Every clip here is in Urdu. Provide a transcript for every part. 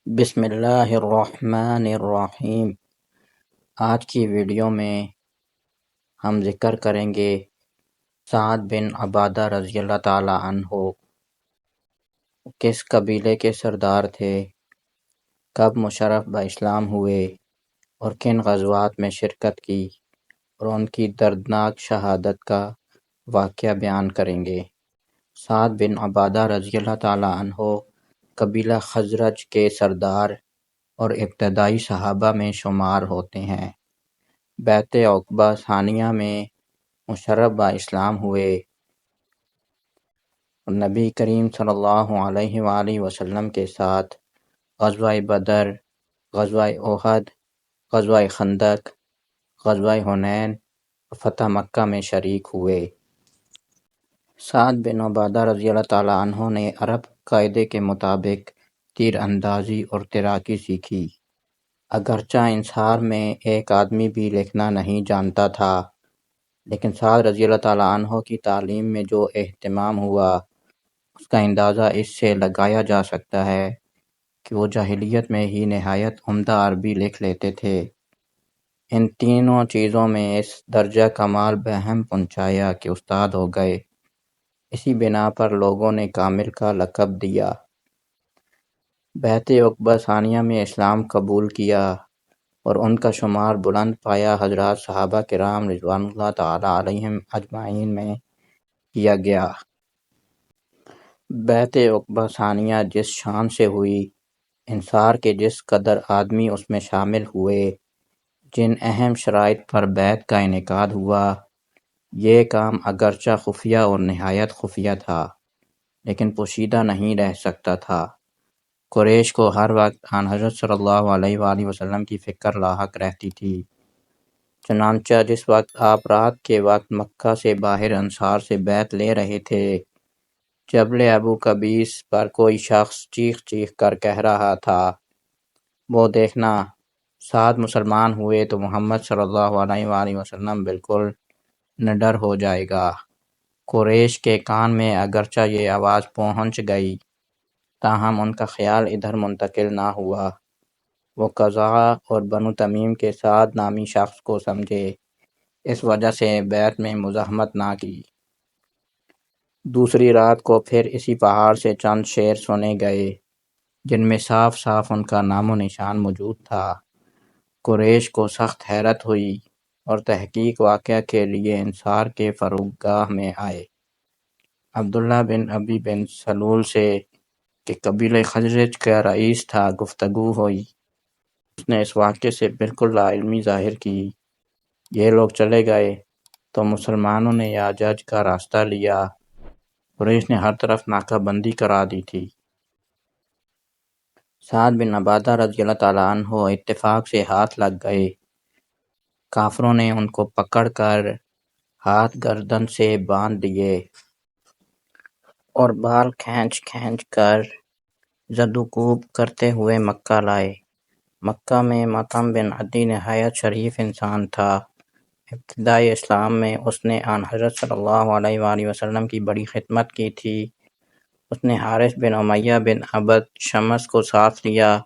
بسم اللہ الرحمن الرحیم۔ آج کی ویڈیو میں ہم ذکر کریں گے سعد بن عبادہ رضی اللہ تعالی عنہ کس قبیلے کے سردار تھے، کب مشرف باسلام ہوئے اور کن غزوات میں شرکت کی، اور ان کی دردناک شہادت کا واقعہ بیان کریں گے۔ سعد بن عبادہ رضی اللہ تعالی عنہ قبیلہ خزرج کے سردار اور ابتدائی صحابہ میں شمار ہوتے ہیں۔ بیعت عقبہ ثانیہ میں مشرف باسلام ہوئے اور نبی کریم صلی اللہ علیہ وآلہ وسلم کے ساتھ غزوہ بدر، غزوہ احد، غزوہ خندق، غزوہ حنین اور فتح مکہ میں شریک ہوئے۔ سعد بن عبادہ رضی اللہ تعالی عنہ نے عرب قاعدے کے مطابق تیر اندازی اور تیراکی سیکھی۔ اگرچہ انصار میں ایک آدمی بھی لکھنا نہیں جانتا تھا، لیکن سعد رضی اللہ تعالی عنہ کی تعلیم میں جو اہتمام ہوا اس کا اندازہ اس سے لگایا جا سکتا ہے کہ وہ جاہلیت میں ہی نہایت عمدہ عربی لکھ لیتے تھے۔ ان تینوں چیزوں میں اس درجہ کمال بہم پہنچایا کہ استاد ہو گئے۔ اسی بنا پر لوگوں نے کامل کا لقب دیا۔ بیعت عقبہ ثانیہ میں اسلام قبول کیا اور ان کا شمار بلند پایہ حضرات صحابہ کرام رضوان اللہ تعالی علیہم اجمعین میں کیا گیا۔ بیعت عقبہ ثانیہ جس شان سے ہوئی، انصار کے جس قدر آدمی اس میں شامل ہوئے، جن اہم شرائط پر بیعت کا انعقاد ہوا، یہ کام اگرچہ خفیہ اور نہایت خفیہ تھا، لیکن پوشیدہ نہیں رہ سکتا تھا۔ قریش کو ہر وقت آن حضرت صلی اللہ علیہ وآلہ وسلم کی فکر لاحق رہتی تھی۔ چنانچہ جس وقت آپ رات کے وقت مکہ سے باہر انصار سے بیعت لے رہے تھے، جبل ابو قبیس پر کوئی شخص چیخ چیخ کر کہہ رہا تھا، وہ دیکھنا، سعد مسلمان ہوئے تو محمد صلی اللہ علیہ وآلہ وسلم بالکل نڈر ہو جائے گا۔ قریش کے کان میں اگرچہ یہ آواز پہنچ گئی، تاہم ان کا خیال ادھر منتقل نہ ہوا۔ وہ قزاع اور بنو تمیم کے سعد نامی شخص کو سمجھے، اس وجہ سے بیعت میں مزاحمت نہ کی۔ دوسری رات کو پھر اسی پہاڑ سے چند شعر سنے گئے جن میں صاف صاف ان کا نام و نشان موجود تھا۔ قریش کو سخت حیرت ہوئی اور تحقیق واقعہ کے لیے انصار کے فروخ گاہ میں آئے۔ عبداللہ بن ابی بن سلول سے کہ قبیلہ خزرج کا رئیس تھا گفتگو ہوئی۔ اس نے اس واقعے سے بالکل لا علمی ظاہر کی۔ یہ لوگ چلے گئے تو مسلمانوں نے یاجج کا راستہ لیا۔ قریش نے ہر طرف ناکہ بندی کرا دی تھی۔ سعد بن عبادہ رضی اللہ تعالی عنہ اتفاق سے ہاتھ لگ گئے۔ کافروں نے ان کو پکڑ کر ہاتھ گردن سے باندھ دیے اور بال کھینچ کھینچ کر زد و کوب کرتے ہوئے مکہ لائے۔ مکہ میں مطعم بن عدی نہایت شریف انسان تھا۔ ابتدائی اسلام میں اس نے آن حضرت صلی اللہ علیہ وآلہ وسلم کی بڑی خدمت کی تھی۔ اس نے حارث بن امیہ بن عبد شمس کو ساتھ لیا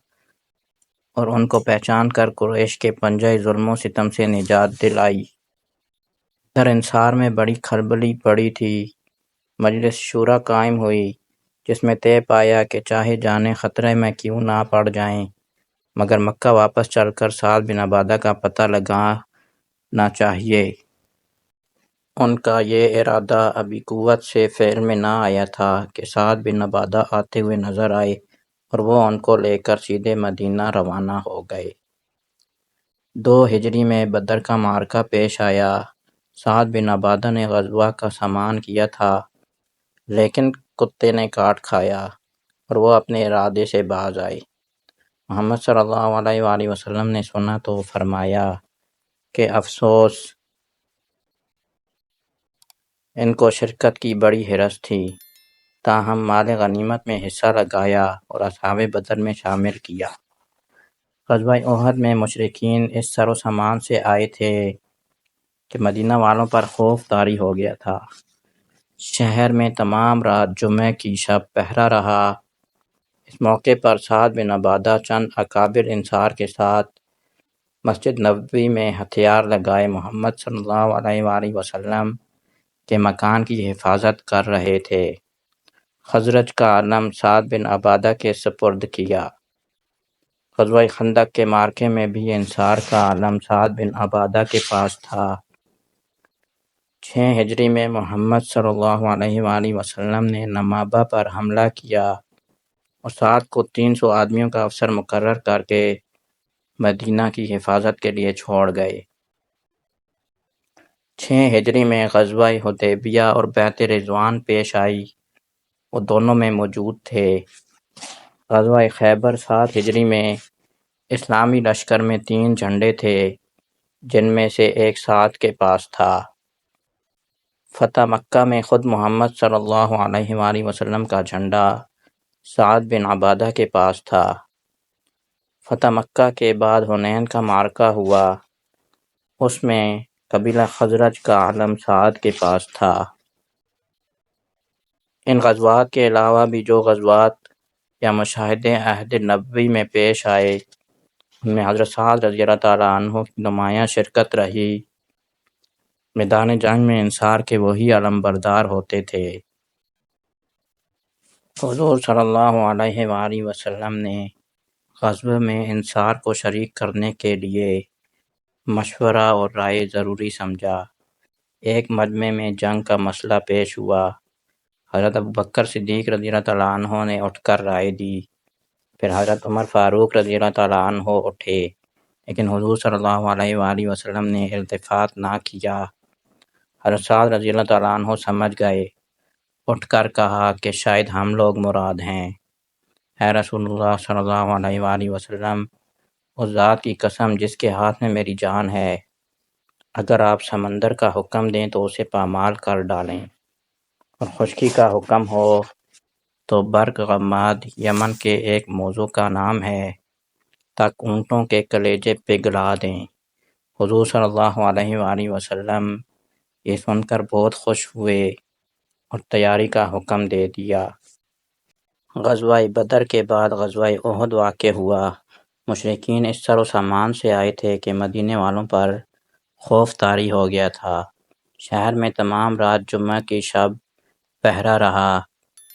اور ان کو پہچان کر قریش کے پنجہ ظلم و ستم سے نجات دلائی۔ ادھر انصار میں بڑی کھلبلی پڑی تھی۔ مجلس شورا قائم ہوئی جس میں طے پایا کہ چاہے جانیں خطرے میں کیوں نہ پڑ جائیں، مگر مکہ واپس چل کر سعد بن عبادہ کا پتہ لگانا چاہیے۔ ان کا یہ ارادہ ابھی قوت سے فعل میں نہ آیا تھا کہ سعد بن عبادہ آتے ہوئے نظر آئے اور وہ ان کو لے کر سیدھے مدینہ روانہ ہو گئے۔ 2 ہجری میں بدر کا معرکہ پیش آیا۔ سعد بن عبادہ نے غزوہ کا سامان کیا تھا، لیکن کتے نے کاٹ کھایا اور وہ اپنے ارادے سے باز آئے۔ محمد صلی اللہ علیہ وآلہ وسلم نے سنا تو فرمایا کہ افسوس، ان کو شرکت کی بڑی حرص تھی، تاہم مال غنیمت میں حصہ لگایا اور اصحاب بدر میں شامل کیا۔ غزوہ احد میں مشرکین اس سر و سامان سے آئے تھے کہ مدینہ والوں پر خوف طاری ہو گیا تھا۔ شہر میں تمام رات جمعہ کی شب پہرا رہا اس موقع پر سعد بن عبادہ چند اکابر انصار کے ساتھ مسجد نبوی میں ہتھیار لگائے محمد صلی اللہ علیہ وآلہ وسلم کے مکان کی حفاظت کر رہے تھے۔ خزرج کا علم سعد بن عبادہ کے سپرد کیا۔ غزوہ خندق کے معرکے میں بھی انصار کا علم سعد بن عبادہ کے پاس تھا۔ 6 ہجری میں محمد صلی اللہ علیہ وآلہ وسلم نے نمابہ پر حملہ کیا اور سعد کو 300 آدمیوں کا افسر مقرر کر کے مدینہ کی حفاظت کے لیے چھوڑ گئے۔ 6 ہجری میں غزوہ حدیبیہ اور بیعت رضوان پیش آئی، وہ دونوں میں موجود تھے۔ غزوہ خیبر 7 ہجری میں اسلامی لشکر میں 3 جھنڈے تھے، جن میں سے ایک سعد کے پاس تھا۔ فتح مکہ میں خود محمد صلی اللہ علیہ وآلہ وسلم کا جھنڈا سعد بن عبادہ کے پاس تھا۔ فتح مکہ کے بعد حنین کا معرکہ ہوا، اس میں قبیلہ خزرج کا علم سعد کے پاس تھا۔ ان غزوات کے علاوہ بھی جو غزوات یا مشاہدے عہد نبوی میں پیش آئے، ان میں حضرت سعد رضی اللہ تعالیٰ عنہ کی نمایاں شرکت رہی۔ میدان جنگ میں انصار کے وہی علم بردار ہوتے تھے۔ حضور صلی اللہ علیہ وآلہ وسلم نے غزوہ میں انصار کو شریک کرنے کے لیے مشورہ اور رائے ضروری سمجھا۔ ایک مجمع میں جنگ کا مسئلہ پیش ہوا، حضرت ابوبکر صدیق رضی اللہ تعالیٰ عنہ نے اٹھ کر رائے دی، پھر حضرت عمر فاروق رضی اللہ تعالیٰ عنہ اٹھے، لیکن حضور صلی اللہ علیہ وآلہ وسلم نے التفات نہ کیا۔ حضرت سعد رضی اللہ تعالیٰ عنہ سمجھ گئے، اٹھ کر کہا کہ شاید ہم لوگ مراد ہیں۔ اے رسول اللہ صلی اللہ علیہ وآلہ وسلم، اس ذات کی قسم جس کے ہاتھ میں میری جان ہے، اگر آپ سمندر کا حکم دیں تو اسے پامال کر ڈالیں، اور خشکی کا حکم ہو تو برق غماد یمن کے ایک موضوع کا نام ہے تک اونٹوں کے کلیجے پگھلا دیں۔ حضور صلی اللہ علیہ وآلہ وسلم یہ سن کر بہت خوش ہوئے اور تیاری کا حکم دے دیا۔ غزوہ بدر کے بعد غزوہ احد واقع ہوا۔ مشرکین اس سر و سامان سے آئے تھے کہ مدینے والوں پر خوف طاری ہو گیا تھا۔ شہر میں تمام رات جمعہ کی شب پہرا رہا۔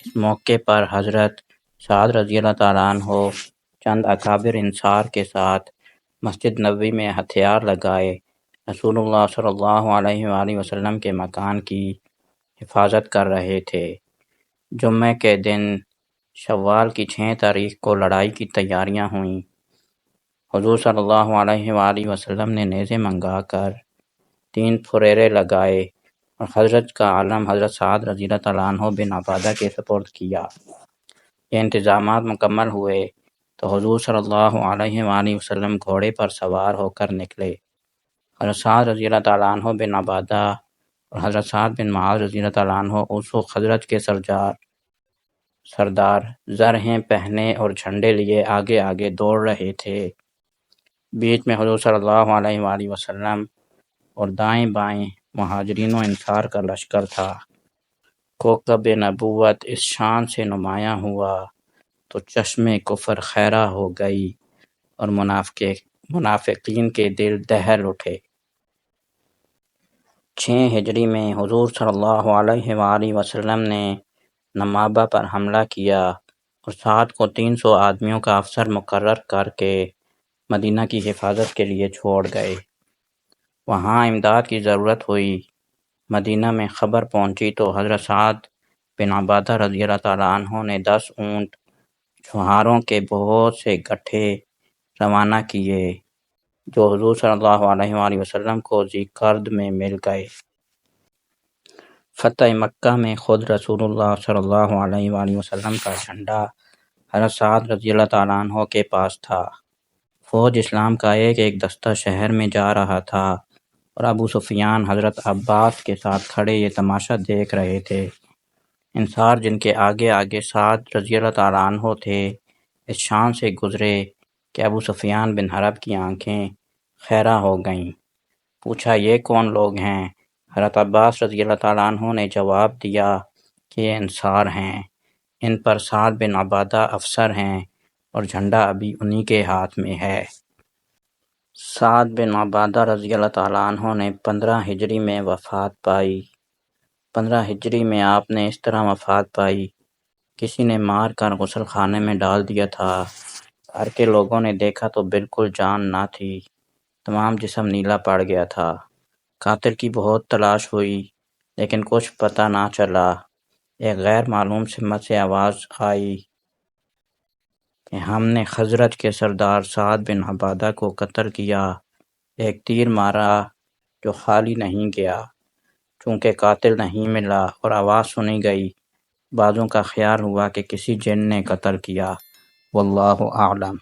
اس موقع پر حضرت سعد رضی اللہ تعالیٰ عنہ چند اکابر انصار کے ساتھ مسجد نبوی میں ہتھیار لگائے رسول اللہ صلی اللہ علیہ وآلہ وسلم کے مکان کی حفاظت کر رہے تھے۔ جمعہ کے دن شوال کی 6 تاریخ کو لڑائی کی تیاریاں ہوئیں۔ حضور صلی اللہ علیہ وآلہ وسلم نے نیزے منگا کر 3 پھریرے لگائے اور خزرج کا علم حضرت سعد رضی اللہ تعالیٰ عنہ بن عبادہ کے سپرد کیا۔ یہ انتظامات مکمل ہوئے تو حضور صلی اللہ علیہ وآلہ وسلم گھوڑے پر سوار ہو کر نکلے۔ حضرت سعد رضی اللہ تعالیٰ عنہ بن عبادہ اور حضرت سعد بن معاذ رضی اللہ تعالیٰ عنہ اوس و خزرج کے سردار زرہیں پہنے اور جھنڈے لیے آگے آگے دوڑ رہے تھے۔ بیچ میں حضور صلی اللہ علیہ وآلہ وسلم اور دائیں بائیں مہاجرین و انصار کا لشکر تھا۔ کوکب نبوت اس شان سے نمایاں ہوا تو چشم کفر خیرہ ہو گئی اور منافقین کے دل دہل اٹھے۔ 6 ہجری میں حضور صلی اللہ علیہ وآلہ وسلم نے نمابہ پر حملہ کیا اور سعد کو 300 آدمیوں کا افسر مقرر کر کے مدینہ کی حفاظت کے لیے چھوڑ گئے۔ وہاں امداد کی ضرورت ہوئی۔ مدینہ میں خبر پہنچی تو حضرت سعد بن عبادہ رضی اللہ تعالیٰ عنہ نے 10 اونٹ چھوہاروں کے بہت سے گٹھے روانہ کیے جو حضور صلی اللہ علیہ وآلہ وسلم کو ذیقرد میں مل گئے۔ فتح مکہ میں خود رسول اللہ صلی اللہ علیہ وآلہ وسلم کا جھنڈا حضرت سعد رضی اللہ تعالیٰ عنہ کے پاس تھا۔ فوج اسلام کا ایک دستہ شہر میں جا رہا تھا اور ابو سفیان حضرت عباس کے ساتھ کھڑے یہ تماشا دیکھ رہے تھے۔ انصار جن کے آگے آگے سعد رضی اللہ تعالیٰ عنہ تھے، اس شان سے گزرے کہ ابو سفیان بن حرب کی آنکھیں خیرہ ہو گئیں۔ پوچھا یہ کون لوگ ہیں؟ حضرت عباس رضی اللہ تعالیٰ عنہ نے جواب دیا کہ یہ انصار ہیں۔ ان پر سعد بن عبادہ افسر ہیں اور جھنڈا ابھی انہی کے ہاتھ میں ہے۔ سعد بن عبادہ رضی اللہ تعالیٰ عنہ نے 15 ہجری میں وفات پائی۔ 15 ہجری میں آپ نے اس طرح وفات پائی، کسی نے مار کر غسل خانے میں ڈال دیا تھا۔ گھر کے لوگوں نے دیکھا تو بالکل جان نہ تھی، تمام جسم نیلا پڑ گیا تھا۔ قاتل کی بہت تلاش ہوئی لیکن کچھ پتہ نہ چلا۔ ایک غیر معلوم سمت سے آواز آئی کہ ہم نے خزرج کے سردار سعد بن عبادہ کو قتل کیا۔ ایک تیر مارا جو خالی نہیں گیا، چونکہ قاتل نہیں ملا اور آواز سنی گئی، بعضوں کا خیال ہوا کہ کسی جن نے قتل کیا۔ واللہ اعلم۔